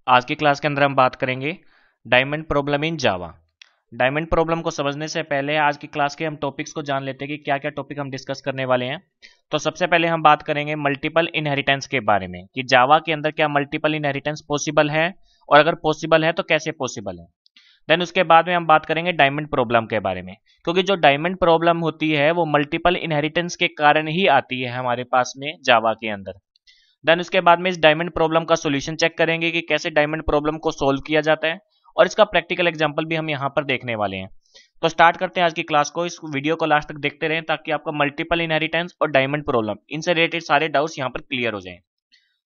आज की क्लास के अंदर हम बात करेंगे diamond problem in Java. Diamond problem को समझने से पहले आज की क्लास के हम टॉपिक्स को जान लेते हैं कि क्या क्या टॉपिक हम डिस्कस करने वाले हैं। तो सबसे पहले हम बात करेंगे मल्टीपल इनहेरिटेंस के बारे में कि जावा के अंदर क्या मल्टीपल इनहेरिटेंस पॉसिबल है और अगर पॉसिबल है तो कैसे पॉसिबल है। देन उसके बाद में हम बात करेंगे डायमंड प्रॉब्लम के बारे में, क्योंकि जो डायमंड प्रॉब्लम होती है वो मल्टीपल इनहेरिटेंस के कारण ही आती है हमारे पास में जावा के अंदर। देन उसके बाद में इस डायमंड प्रॉब्लम का सॉल्यूशन चेक करेंगे कि कैसे डायमंड प्रॉब्लम को सोल्व किया जाता है, और इसका प्रैक्टिकल एग्जांपल भी हम यहाँ पर देखने वाले हैं। तो स्टार्ट करते हैं आज की क्लास को। इस वीडियो को लास्ट तक देखते रहें ताकि आपका मल्टीपल इनहेरिटेंस और डायमंड प्रॉब्लम इनसे रिलेटेड सारे डाउट्स यहाँ पर क्लियर हो जाएं।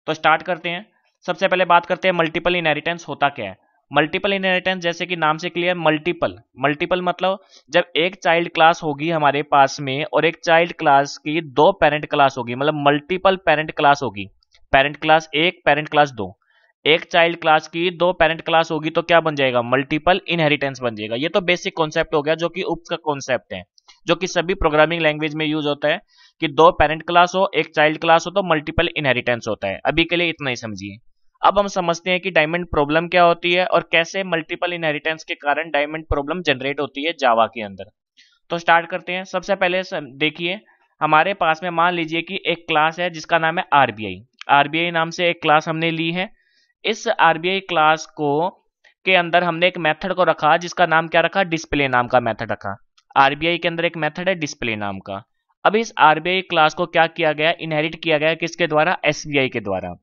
तो स्टार्ट करते हैं। सबसे पहले बात करते हैं मल्टीपल इनहेरिटेंस होता क्या है। मल्टीपल इनहेरिटेंस जैसे कि नाम से क्लियर, मल्टीपल मल्टीपल मतलब जब एक चाइल्ड क्लास होगी हमारे पास में और एक चाइल्ड क्लास की दो पेरेंट क्लास होगी, मतलब मल्टीपल पेरेंट क्लास होगी। पेरेंट क्लास एक, पेरेंट क्लास दो। एक चाइल्ड क्लास की दो पेरेंट क्लास होगी तो क्या बन जाएगा? मल्टीपल इनहेरिटेंस बन जाएगा। ये तो बेसिक कॉन्सेप्ट हो गया जो कि उप का कॉन्सेप्ट है, जो कि सभी प्रोग्रामिंग लैंग्वेज में यूज होता है कि दो पेरेंट क्लास हो एक चाइल्ड क्लास हो तो मल्टीपल इनहेरिटेंस होता है। अभी के लिए इतना ही समझिए। अब हम समझते हैं कि डायमंड प्रॉब्लम क्या होती है और कैसे मल्टीपल इनहेरिटेंस के कारण डायमंड प्रॉब्लम जनरेट होती है जावा के अंदर। तो स्टार्ट करते हैं। सबसे पहले देखिए, हमारे पास में मान लीजिए कि एक क्लास है जिसका नाम है आरबीआई। आरबीआई नाम से एक क्लास हमने ली है। इस आरबीआई क्लास को के अंदर हमने एक मेथड को रखा जिसका नाम क्या रखा? डिस्प्ले नाम का मेथड रखा। आरबीआई के अंदर एक मेथड है डिस्प्ले नाम का। अब इस आरबीआई क्लास को क्या किया गया? इनहेरिट किया गया किसके द्वारा? एसबीआई के द्वारा।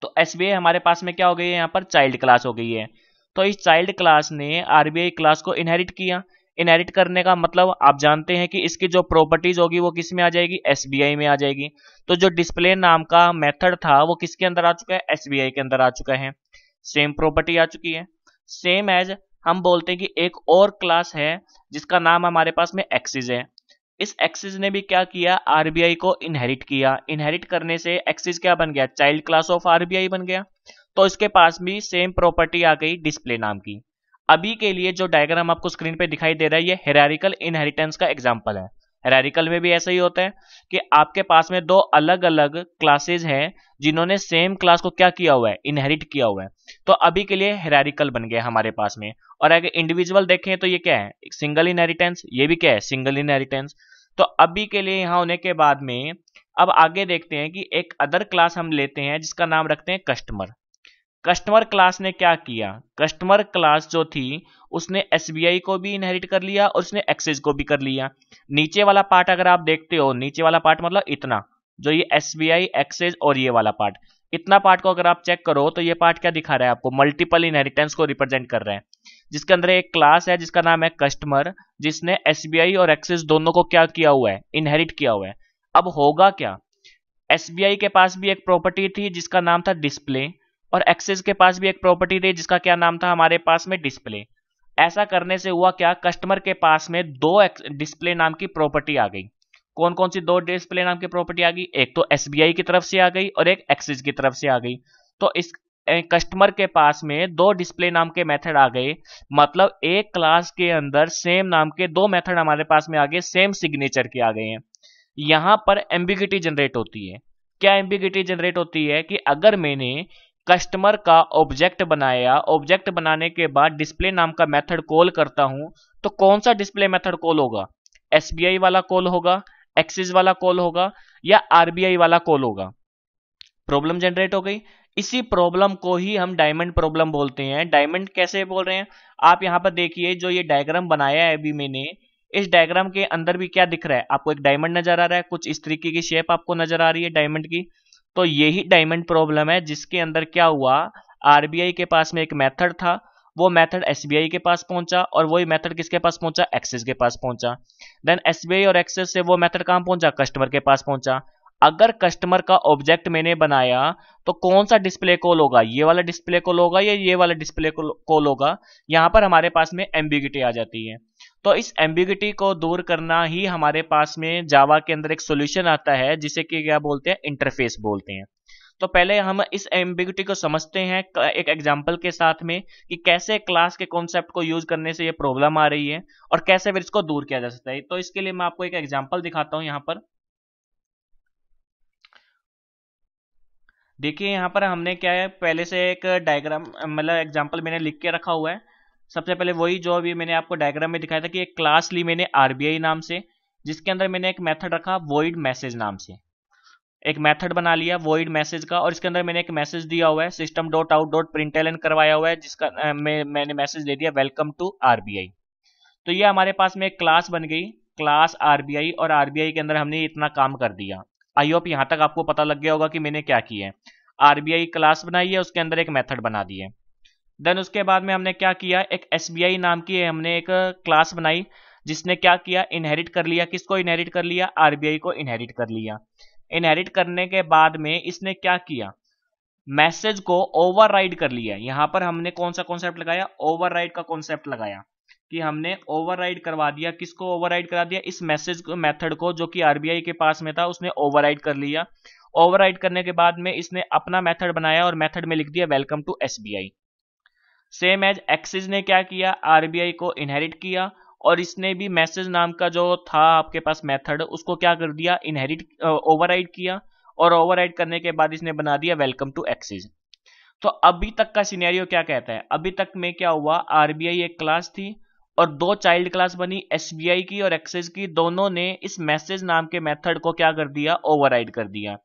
तो एसबीआई हमारे पास में क्या हो गई है? यहाँ पर चाइल्ड क्लास हो गई है। तो इस चाइल्ड क्लास ने आरबीआई क्लास को इनहेरिट किया। इनहेरिट करने का मतलब आप जानते हैं कि इसकी जो प्रॉपर्टीज होगी वो किस में आ जाएगी? एसबीआई में आ जाएगी। तो जो डिस्प्ले नाम का मेथड था वो किसके अंदर आ चुका है? एसबीआई के अंदर आ चुका है। सेम प्रॉपर्टी आ चुकी है। सेम एज हम बोलते हैं कि एक और क्लास है जिसका नाम हमारे पास में एक्सिस है। इस एक्सिस ने भी क्या किया? आरबीआई को इनहेरिट किया। इनहेरिट करने से एक्सिस क्या बन गया? चाइल्ड क्लास ऑफ आरबीआई बन गया। तो इसके पास भी सेम प्रॉपर्टी आ गई डिस्प्ले नाम की। अभी के लिए जो डायग्राम आपको स्क्रीन पे दिखाई दे रहा है ये हेरारिकल इनहेरिटेंस का एग्जांपल है। हेरारिकल में भी ऐसा ही होता है कि आपके पास में दो अलग अलग क्लासेस हैं जिन्होंने सेम क्लास को क्या किया हुआ है? इनहेरिट किया हुआ है। तो अभी के लिए हेरारिकल बन गया हमारे पास में। और अगर इंडिविजुअल देखें तो ये क्या है? Single inheritance. ये भी क्या है? Single inheritance. तो अभी के लिए यहाँ होने के बाद में अब आगे देखते हैं कि एक अदर क्लास हम लेते हैं जिसका नाम रखते हैं कस्टमर। कस्टमर क्लास ने क्या किया? कस्टमर क्लास जो थी उसने एसबीआई को भी इनहेरिट कर लिया और उसने एक्सिस को भी कर लिया। नीचे वाला पार्ट अगर आप देखते हो, नीचे वाला पार्ट मतलब इतना, जो ये एसबीआई एक्सिस और ये वाला पार्ट, इतना पार्ट को अगर आप चेक करो तो ये पार्ट क्या दिखा रहा है आपको? मल्टीपल इनहेरिटेंस को रिप्रेजेंट कर रहा है, जिसके अंदर एक क्लास है जिसका नाम है कस्टमर, जिसने एसबीआई और एक्सिस दोनों को क्या किया हुआ है? इनहेरिट किया हुआ है। अब होगा क्या? एसबीआई के पास भी एक प्रॉपर्टी थी जिसका नाम था डिस्प्ले, और एक्सिस के पास भी एक प्रॉपर्टी थी जिसका क्या नाम था हमारे पास में? डिस्प्ले। ऐसा करने से हुआ क्या? कस्टमर के पास में दो डिस्प्ले नाम की प्रॉपर्टी आ गई। कौन कौन सी दो डिस्प्ले नाम की प्रॉपर्टी आ गई? एक तो एसबीआई की तरफ से आ गई और एक एक्सिस की तरफ से आ गई। तो इस कस्टमर के पास में दो डिस्प्ले नाम के मेथड आ गए, मतलब एक क्लास के अंदर सेम नाम के दो मेथड हमारे पास में आ गए, सेम सिग्नेचर के आ गए हैं। यहां पर एम्बिगिटी जनरेट होती है। क्या एम्बिगिटी जनरेट होती है? कि अगर मैंने कस्टमर का ऑब्जेक्ट बनाया, ऑब्जेक्ट बनाने के बाद डिस्प्ले नाम का मेथड कॉल करता हूं, तो कौन सा डिस्प्ले मेथड कॉल होगा? एसबीआई वाला कॉल होगा, एक्सिस वाला कॉल होगा, या आरबीआई वाला कॉल होगा? प्रॉब्लम जनरेट हो गई। इसी प्रॉब्लम को ही हम डायमंड प्रॉब्लम बोलते हैं। डायमंड कैसे बोल रहे हैं? आप यहां पर देखिए, जो ये डायग्राम बनाया है अभी मैंने, इस डायग्राम के अंदर भी क्या दिख रहा है आपको? एक डायमंड नजर आ रहा है, कुछ इस तरीके की शेप आपको नजर आ रही है डायमंड की। तो यही डायमंड प्रॉब्लम है जिसके अंदर क्या हुआ? आरबीआई के पास में एक मेथड था, वो मेथड एसबीआई के पास पहुंचा, और वही मेथड किसके पास पहुंचा? एक्सिस के पास पहुंचा। देन एसबीआई और एक्सिस से वो मेथड कहां पहुंचा? कस्टमर के पास पहुंचा। अगर कस्टमर का ऑब्जेक्ट मैंने बनाया तो कौन सा डिस्प्ले कॉल होगा? ये वाला डिस्प्ले कॉल होगा या ये वाला डिस्प्ले कॉल होगा? यहां पर हमारे पास में एम्बिगिटी आ जाती है। तो इस एम्बिगिटी को दूर करना ही हमारे पास में जावा के अंदर एक सॉल्यूशन आता है जिसे कि क्या बोलते हैं? इंटरफेस बोलते हैं। तो पहले हम इस एम्बिगिटी को समझते हैं एक एग्जांपल के साथ में कि कैसे क्लास के कॉन्सेप्ट को यूज करने से ये प्रॉब्लम आ रही है और कैसे फिर इसको दूर किया जा सकता है। तो इसके लिए मैं आपको एक एग्जांपल दिखाता हूं। यहाँ पर देखिए यहाँ पर हमने क्या है, पहले से एक डायग्राम मतलब एग्जांपल मैंने लिख के रखा हुआ है। सबसे पहले वही जो अभी मैंने आपको डायग्राम में दिखाया था कि एक क्लास ली मैंने आरबीआई नाम से, जिसके अंदर मैंने एक मेथड रखा वॉइड मैसेज नाम से, एक मेथड बना लिया वॉइड मैसेज का, और इसके अंदर मैंने एक मैसेज दिया हुआ है system dot out dot println करवाया हुआ है, जिसका मैंने मैसेज दे दिया वेलकम टू आरबीआई। तो ये हमारे पास में एक क्लास बन गई, क्लास आरबीआई, और आरबीआई के अंदर हमने इतना काम कर दिया। आई होप यहाँ तक आपको पता लग गया होगा कि मैंने क्या किया है। आरबीआई क्लास बनाई है, उसके अंदर एक मेथड बना दी है। देन उसके बाद में हमने क्या किया, एक एसबीआई नाम की हमने एक क्लास बनाई, जिसने क्या किया, इनहेरिट कर लिया। किसको इनहेरिट कर लिया? आरबीआई को इनहेरिट कर लिया। इनहेरिट करने के बाद में इसने क्या किया, मैसेज को ओवरराइड कर लिया। यहां पर हमने कौन सा कॉन्सेप्ट लगाया? ओवरराइड का कॉन्सेप्ट लगाया, कि हमने ओवरराइड करवा दिया। किसको ओवरराइड करा दिया? इस मैसेज मेथड को, जो कि आरबीआई के पास में था, उसने ओवरराइड कर लिया। ओवरराइड करने के बाद में इसने अपना मेथड बनाया और मेथड में लिख दिया welcome to SBI. Same as Axis ने क्या किया, आरबीआई को इनहेरिट किया, और इसने भी मैसेज नाम का जो था आपके पास मेथड, उसको क्या कर दिया, इनहेरिट ओवरराइड किया, और ओवरराइड करने के बाद इसने बना दिया वेलकम टू एक्सिस। तो अभी तक का सिनेरियो क्या कहता है? अभी तक में क्या हुआ, आरबीआई एक क्लास थी और दो चाइल्ड क्लास बनी, एसबीआई की और एक्सिस की। दोनों ने इस मैसेज नाम के मेथड को क्या कर दिया, ओवरराइड कर दिया।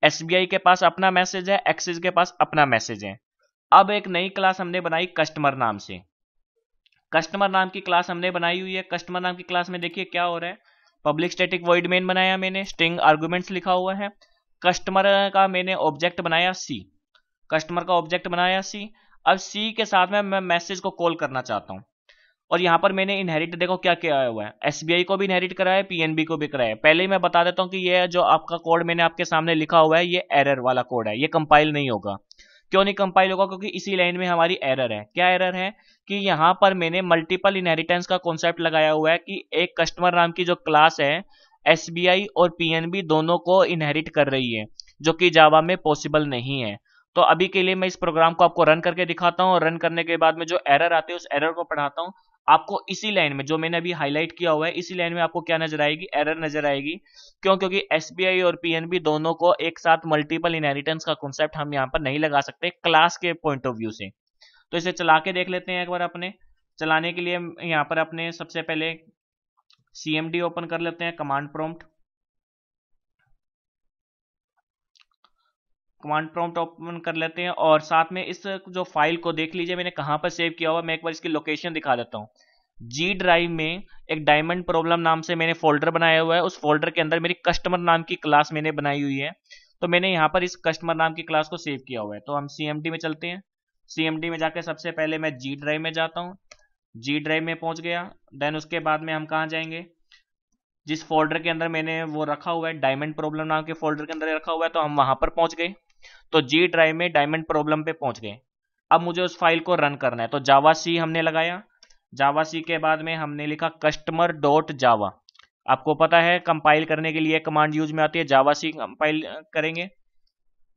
एसबीआई के पास अपना मैसेज है, एक्सिस के पास अपना मैसेज है। अब एक नई क्लास हमने बनाई कस्टमर नाम से। कस्टमर नाम की क्लास हमने बनाई हुई है। कस्टमर नाम की क्लास में देखिए क्या हो रहा है, पब्लिक स्टैटिक वॉइड मेन बनाया मैंने, स्ट्रिंग आर्गुमेंट्स लिखा हुआ है। कस्टमर का मैंने ऑब्जेक्ट बनाया सी, कस्टमर का ऑब्जेक्ट बनाया सी। अब सी के साथ में मैं मैसेज को कॉल करना चाहता हूं, और यहां पर मैंने इनहेरिट देखो क्या किया हुआ है, एसबीआई को भी इनहेरिट कराया है, पीएनबी को भी कराया है। पहले ही मैं बता देता हूं कि ये जो आपका कोड मैंने आपके सामने लिखा हुआ है, ये एरर वाला कोड है, ये कंपाइल नहीं होगा। क्यों नहीं कंपाइल होगा? क्योंकि इसी लाइन में हमारी एरर है। क्या एरर है? कि यहां पर मैंने मल्टीपल इनहेरिटेंस का कॉन्सेप्ट लगाया हुआ है, कि एक कस्टमर नाम की जो क्लास है, एसबीआई और पीएनबी दोनों को इनहेरिट कर रही है, जो कि जावा में पॉसिबल नहीं है। तो अभी के लिए मैं इस प्रोग्राम को आपको रन करके दिखाता हूं, और रन करने के बाद में जो एरर आती है उस एरर को पढ़ाता हूं आपको। इसी लाइन में जो मैंने अभी हाईलाइट किया हुआ है, इसी लाइन में आपको क्या नजर आएगी, एरर नजर आएगी। क्यों? क्योंकि एसबीआई और पीएनबी दोनों को एक साथ मल्टीपल इनहेरिटेंस का कॉन्सेप्ट हम यहाँ पर नहीं लगा सकते क्लास के पॉइंट ऑफ व्यू से। तो इसे चला के देख लेते हैं एक बार। अपने चलाने के लिए यहाँ पर अपने सबसे पहले सीएमडी ओपन कर लेते हैं, command prompt. Command prompt open कर लेते हैं, और साथ में इस जो फाइल को देख लीजिए मैंने कहां पर सेव किया हुआ। मैं एक बार इसकी लोकेशन दिखा देता हूं। जी ड्राइव में एक डायमंड प्रॉब्लम नाम से मैंने फोल्डर बनाया हुआ है। उस फोल्डर के अंदर मेरी कस्टमर नाम की क्लास मैंने बनाई हुई है। तो मैंने यहाँ पर इस कस्टमर नाम की क्लास को सेव किया हुआ है। तो हम सीएमडी में चलते हैं। सीएमडी में जाकर सबसे पहले मैं जी ड्राइव में जाता हूँ। जी ड्राइव में पहुंच गया। देन उसके बाद में हम कहाँ जाएंगे, जिस फोल्डर के अंदर मैंने वो रखा हुआ है, डायमंड प्रॉब्लम नाम के फोल्डर के अंदर रखा हुआ है, तो हम वहां पर पहुंच गए। तो जी ड्राइव में डायमंड प्रॉब्लम पे पहुंच गए। अब मुझे उस फाइल को रन करना है, तो जावा सी हमने लगाया। जावा सी के बाद में हमने लिखा कस्टमर डॉट जावा। आपको पता है कंपाइल करने के लिए कमांड यूज में आती है, जावा सी कंपाइल करेंगे।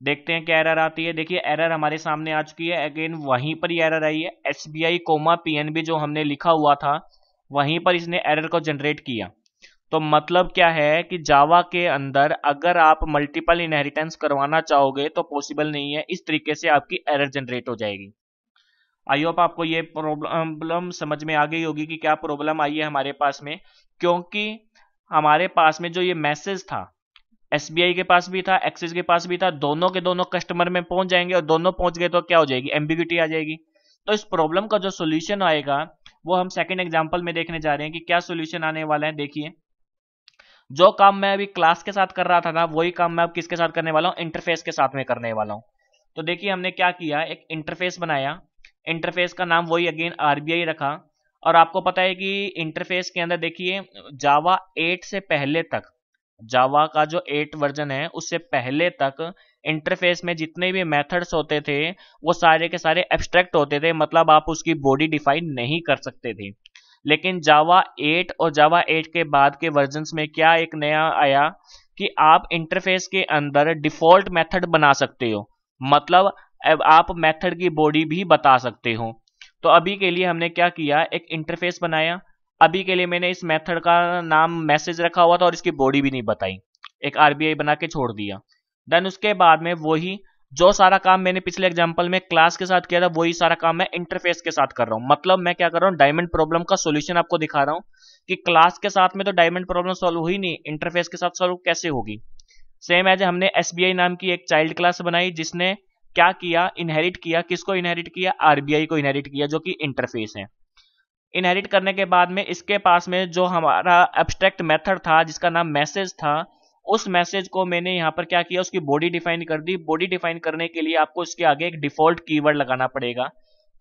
देखते हैं क्या एरर आती है। देखिए एरर हमारे सामने आ चुकी है। अगेन वहीं पर ही एरर आई है, एसबीआई कोमा पीएनबी जो हमने लिखा हुआ था वहीं पर इसने एरर को जनरेट किया। तो मतलब क्या है कि जावा के अंदर अगर आप मल्टीपल इनहेरिटेंस करवाना चाहोगे तो पॉसिबल नहीं है, इस तरीके से आपकी एरर जनरेट हो जाएगी। आई होप आपको ये प्रॉब्लम समझ में आ गई होगी कि क्या प्रॉब्लम आई है हमारे पास में। क्योंकि हमारे पास में जो ये मैसेज था, एसबीआई के पास भी था, एक्सिस के पास भी था, दोनों के दोनों कस्टमर में पहुंच जाएंगे, और दोनों पहुंच गए तो क्या हो जाएगी, एम्बिग्यूटी आ जाएगी। तो इस प्रॉब्लम का जो सोल्यूशन आएगा वो हम सेकंड एग्जांपल में देखने जा रहे हैं कि क्या सोल्यूशन आने वाला है। देखिए जो काम मैं अभी क्लास के साथ कर रहा था ना, वही काम मैं अब किसके साथ करने वाला हूँ, इंटरफेस के साथ में करने वाला हूँ। तो देखिए हमने क्या किया, एक इंटरफेस बनाया। इंटरफेस का नाम वही अगेन आरबीआई रखा। और आपको पता है कि इंटरफेस के अंदर देखिए जावा 8 से पहले तक, जावा का जो 8 वर्जन है उससे पहले तक इंटरफेस में जितने भी मेथड्स होते थे वो सारे के सारे एब्स्ट्रैक्ट होते थे, मतलब आप उसकी बॉडी डिफाइन नहीं कर सकते थे। लेकिन जावा 8 और जावा 8 के बाद के वर्जन्स में क्या एक नया आया कि आप इंटरफेस के अंदर डिफॉल्ट मेथड बना सकते हो, मतलब अब आप मेथड की बॉडी भी बता सकते हो। तो अभी के लिए हमने क्या किया, एक इंटरफेस बनाया। अभी के लिए मैंने इस मेथड का नाम मैसेज रखा हुआ था और इसकी बॉडी भी नहीं बताई, एक आरबीआई बना के छोड़ दिया। देन उसके बाद में वही जो सारा काम मैंने पिछले एग्जांपल में क्लास के साथ किया था वही सारा काम मैं इंटरफेस के साथ कर रहा हूं। मतलब मैं क्या कर रहा हूं, डायमंड प्रॉब्लम का सॉल्यूशन आपको दिखा रहा हूं कि क्लास के साथ में तो डायमंड प्रॉब्लम सॉल्व हुई नहीं, इंटरफेस के साथ सॉल्व कैसे होगी। सेम एज हमने एसबीआई नाम की एक चाइल्ड क्लास बनाई जिसने क्या किया, इनहेरिट किया, किसको इनहेरिट किया, आरबीआई को इनहेरिट किया जो कि इंटरफेस है। इनहेरिट करने के बाद में इसके पास में जो हमारा एब्स्ट्रैक्ट मेथड था जिसका नाम मैसेज था, उस मैसेज को मैंने यहाँ पर क्या किया, उसकी बॉडी डिफाइन कर दी। बॉडी डिफाइन करने के लिए आपको इसके आगे एक डिफॉल्ट कीवर्ड लगाना पड़ेगा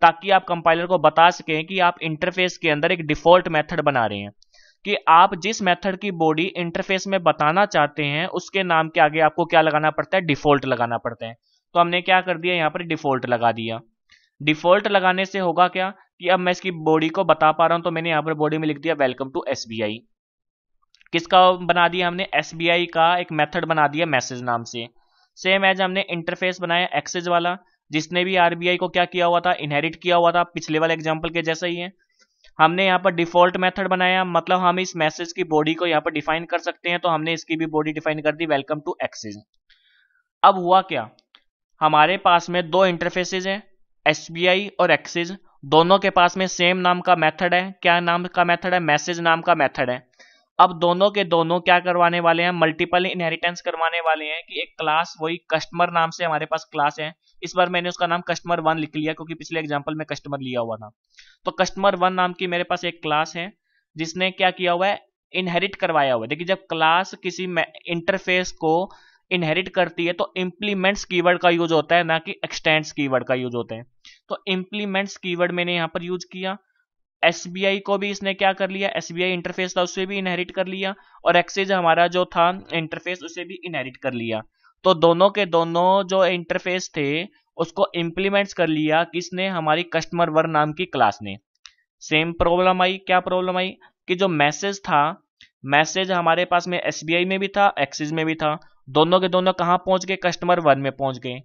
ताकि आप कंपाइलर को बता सकें कि आप इंटरफेस के अंदर एक डिफॉल्ट मेथड बना रहे हैं, कि आप जिस मेथड की बॉडी इंटरफेस में बताना चाहते हैं उसके नाम के आगे आपको क्या लगाना पड़ता है, डिफॉल्ट लगाना पड़ता है। तो हमने क्या कर दिया, यहाँ पर डिफॉल्ट लगा दिया। डिफॉल्ट लगाने से होगा क्या कि अब मैं इसकी बॉडी को बता पा रहा हूं, तो मैंने यहाँ पर बॉडी में लिख दिया वेलकम टू एसबीआई। किसका बना दिया हमने, एसबीआई का एक मेथड बना दिया मैसेज नाम से। सेम एज हमने इंटरफेस बनाया एक्सेस वाला, जिसने भी आरबीआई को क्या किया हुआ था, इनहेरिट किया हुआ था, पिछले वाले एग्जांपल के जैसा ही है। हमने यहाँ पर डिफॉल्ट मेथड बनाया, मतलब हम इस मैसेज की बॉडी को यहाँ पर डिफाइन कर सकते हैं, तो हमने इसकी भी बॉडी डिफाइन कर दी वेलकम टू एक्सेस। अब हुआ क्या, हमारे पास में दो इंटरफेसेज हैं, एसबीआई और एक्सिस। दोनों के पास में सेम नाम का मेथड है। क्या नाम का मेथड है, मैसेज नाम का मेथड है। अब दोनों के दोनों क्या करवाने वाले हैं, मल्टीपल इनहेरिटेंस करवाने वाले हैं कि एक क्लास, वही कस्टमर नाम से हमारे पास क्लास है, इस बार मैंने उसका नाम कस्टमर वन लिख लिया क्योंकि पिछले एग्जांपल में कस्टमर लिया हुआ था। तो कस्टमर वन नाम की मेरे पास एक क्लास है जिसने क्या किया हुआ है, इनहेरिट करवाया हुआ है। देखिए जब क्लास किसी इंटरफेस को इनहेरिट करती है तो इंप्लीमेंट्स कीवर्ड का यूज होता है, ना कि एक्सटेंड्स कीवर्ड का यूज होता है। तो इंप्लीमेंट्स कीवर्ड मैंने यहाँ पर यूज किया। एसबीआई को भी इसने क्या कर लिया, एसबीआई इंटरफेस था उसे भी इनहेरिट कर लिया, और एक्सेस हमारा जो था इंटरफेस उसे भी इनहेरिट कर लिया। तो दोनों के दोनों जो इंटरफेस थे उसको इंप्लीमेंट्स कर लिया किसने, हमारी कस्टमर वन नाम की क्लास ने। सेम प्रॉब्लम आई, क्या प्रॉब्लम आई कि जो मैसेज था, मैसेज हमारे पास में एसबीआई में भी था, एक्सिस में भी था, दोनों के दोनों कहां पहुंच गए, कस्टमर वन में पहुंच गए।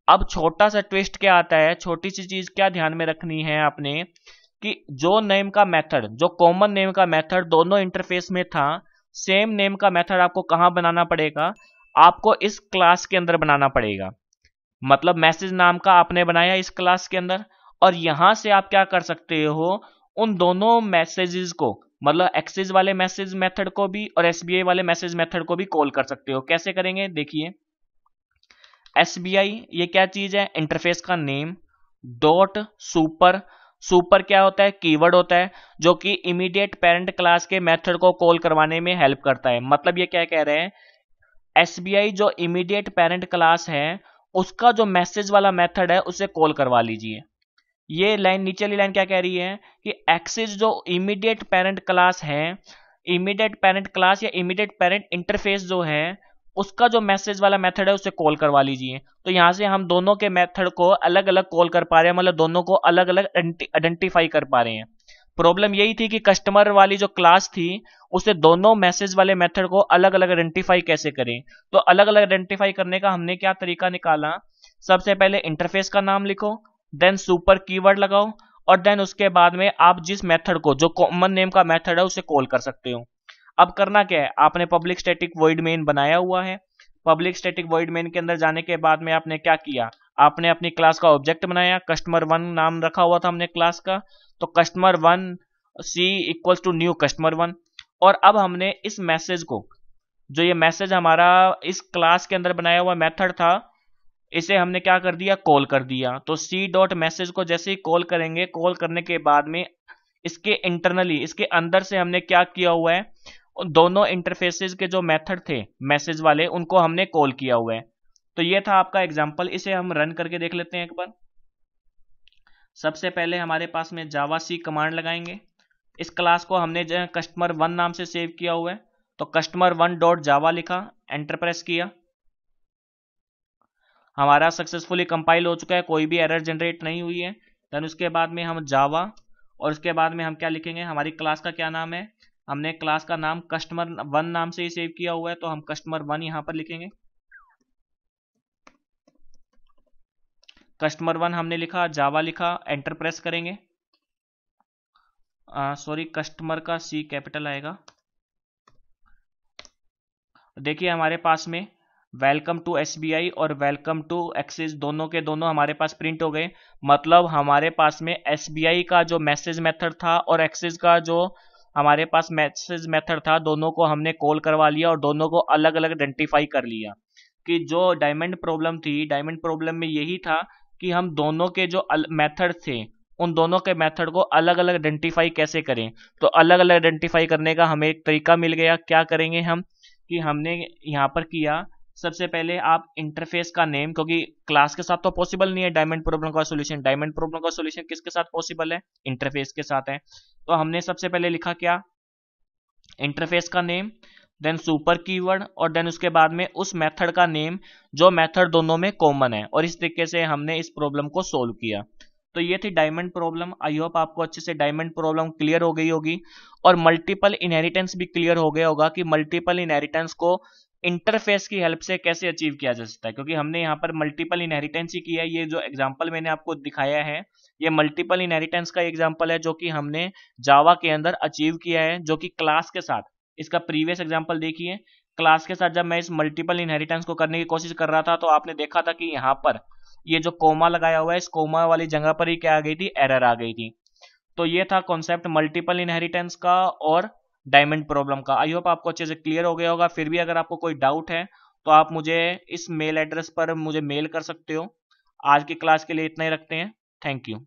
अब छोटा सा ट्विस्ट क्या आता है, छोटी सी चीज क्या ध्यान में रखनी है आपने, कि जो नेम का मेथड, जो कॉमन नेम का मेथड दोनों इंटरफेस में था, सेम नेम का मेथड आपको कहां बनाना पड़ेगा, आपको इस क्लास के अंदर बनाना पड़ेगा। मतलब मैसेज नाम का आपने बनाया इस क्लास के अंदर, और यहां से आप क्या कर सकते हो, उन दोनों मैसेजेस को, मतलब एक्सिस वाले मैसेज मेथड को भी और एसबीआई वाले मैसेज मेथड को भी कॉल कर सकते हो। कैसे करेंगे देखिए, एसबीआई ये क्या चीज है, इंटरफेस का नेम डॉट सुपर। सुपर क्या होता है, कीवर्ड होता है जो कि इमीडिएट पेरेंट क्लास के मेथड को कॉल करवाने में हेल्प करता है। मतलब ये क्या कह रहे हैं, एसबीआई जो इमीडिएट पेरेंट क्लास है उसका जो मैसेज वाला मेथड है उसे कॉल करवा लीजिए। ये लाइन, नीचे वाली लाइन क्या कह रही है कि एक्सिस जो इमीडिएट पेरेंट क्लास है, इमीडिएट पेरेंट क्लास या इमीडिएट पेरेंट इंटरफेस जो है उसका जो मैसेज वाला मेथड है उसे कॉल करवा लीजिए। तो यहां से हम दोनों के मेथड को अलग अलग कॉल कर पा रहे हैं, मतलब दोनों को अलग अलग आइडेंटिफाई कर पा रहे हैं। प्रॉब्लम यही थी कि कस्टमर वाली जो क्लास थी उसे दोनों मैसेज वाले मेथड को अलग अलग आइडेंटिफाई कैसे करें। तो अलग अलग आइडेंटिफाई करने का हमने क्या तरीका निकाला, सबसे पहले इंटरफेस का नाम लिखो, देन सुपर कीवर्ड लगाओ, और देन उसके बाद में आप जिस मेथड को, जो कॉमन नेम का मेथड है उसे कॉल कर सकते हो। अब करना क्या है, आपने पब्लिक स्टैटिक वॉइड मेन बनाया हुआ है। पब्लिक स्टैटिक वॉइड मेन के अंदर जाने के बाद में आपने क्या किया, आपने अपनी क्लास का ऑब्जेक्ट बनाया, कस्टमर वन नाम रखा हुआ था हमने क्लास का, तो customer one C equals to new customer one. और अब हमने इस मैसेज को, जो ये मैसेज हमारा इस क्लास के अंदर बनाया हुआ मेथड था, इसे हमने क्या कर दिया, कॉल कर दिया। तो सी डॉट मैसेज को जैसे ही कॉल करेंगे, कॉल करने के बाद में इसके इंटरनली, इसके अंदर से हमने क्या किया हुआ है, उन दोनों इंटरफेसेस के जो मेथड थे मैसेज वाले उनको हमने कॉल किया हुआ है। तो ये था आपका एग्जांपल, इसे हम रन करके देख लेते हैं एक बार। सबसे पहले हमारे पास में जावा सी कमांड लगाएंगे। इस क्लास को हमने जो कस्टमर वन नाम से सेव किया हुआ है, तो कस्टमर वन डॉट जावा लिखा, एंटर प्रेस किया, हमारा सक्सेसफुली कंपाइल हो चुका है, कोई भी एरर जनरेट नहीं हुई है। देन उसके बाद में हम जावा, और उसके बाद में हम क्या लिखेंगे, हमारी क्लास का क्या नाम है, हमने क्लास का नाम कस्टमर वन नाम से ही सेव किया हुआ है, तो हम कस्टमर वन यहां पर लिखेंगे। कस्टमर वन हमने लिखा, जावा लिखा, एंटर प्रेस करेंगे। सॉरी, कस्टमर का सी कैपिटल आएगा। देखिए हमारे पास में वेलकम टू एसबीआई और वेलकम टू एक्सिस दोनों के दोनों हमारे पास प्रिंट हो गए। मतलब हमारे पास में एसबीआई का जो मैसेज मेथड था और एक्सिस का जो हमारे पास मैसेज मेथड था, दोनों को हमने कॉल करवा लिया और दोनों को अलग अलग आइडेंटिफाई कर लिया। कि जो डायमंड प्रॉब्लम थी, डायमंड प्रॉब्लम में यही था कि हम दोनों के जो मेथड थे उन दोनों के मेथड को अलग अलग आइडेंटिफाई कैसे करें। तो अलग अलग आइडेंटिफाई करने का हमें एक तरीका मिल गया। क्या करेंगे हम कि हमने यहाँ पर किया, सबसे पहले आप इंटरफेस का नेम, क्योंकि क्लास के साथ तो पॉसिबल नहीं है डायमंड प्रॉब्लम का सॉल्यूशन। डायमंड प्रॉब्लम का सॉल्यूशन किसके साथ पॉसिबल है? इंटरफेस के साथ है। तो हमने सबसे पहले लिखा क्या? इंटरफेस का नेम, देन सुपर कीवर्ड और देन उसके बाद में उस मेथड का नेम जो मेथड दोनों में कॉमन है। और इस तरीके से हमने इस प्रॉब्लम को सोल्व किया। तो ये थी डायमंड प्रॉब्लम। आई होप आपको अच्छे से डायमंड प्रॉब्लम क्लियर हो गई होगी और मल्टीपल इनहेरिटेंस भी क्लियर हो गया होगा कि मल्टीपल इनहेरिटेंस को इंटरफेस की हेल्प से कैसे अचीव किया जा सकता है। क्योंकि हमने यहाँ पर मल्टीपल इनहेरिटेंस ही किया है। ये जो एग्जांपल मैंने आपको दिखाया है ये मल्टीपल इनहेरिटेंस का एग्जांपल है जो कि हमने जावा के अंदर अचीव किया है, जो कि क्लास के साथ। इसका प्रीवियस एग्जांपल देखिए, क्लास के साथ जब मैं इस मल्टीपल इनहेरिटेंस को करने की कोशिश कर रहा था तो आपने देखा था कि यहाँ पर ये जो कोमा लगाया हुआ है, इस कोमा वाली जगह पर ही क्या आ गई थी? एरर आ गई थी। तो ये था कॉन्सेप्ट मल्टीपल इनहेरिटेंस का और डायमंड प्रॉब्लम का। आई होप आपको अच्छे से क्लियर हो गया होगा। फिर भी अगर आपको कोई डाउट है तो आप मुझे इस मेल एड्रेस पर मुझे मेल कर सकते हो। आज की क्लास के लिए इतना ही रखते हैं। Thank you.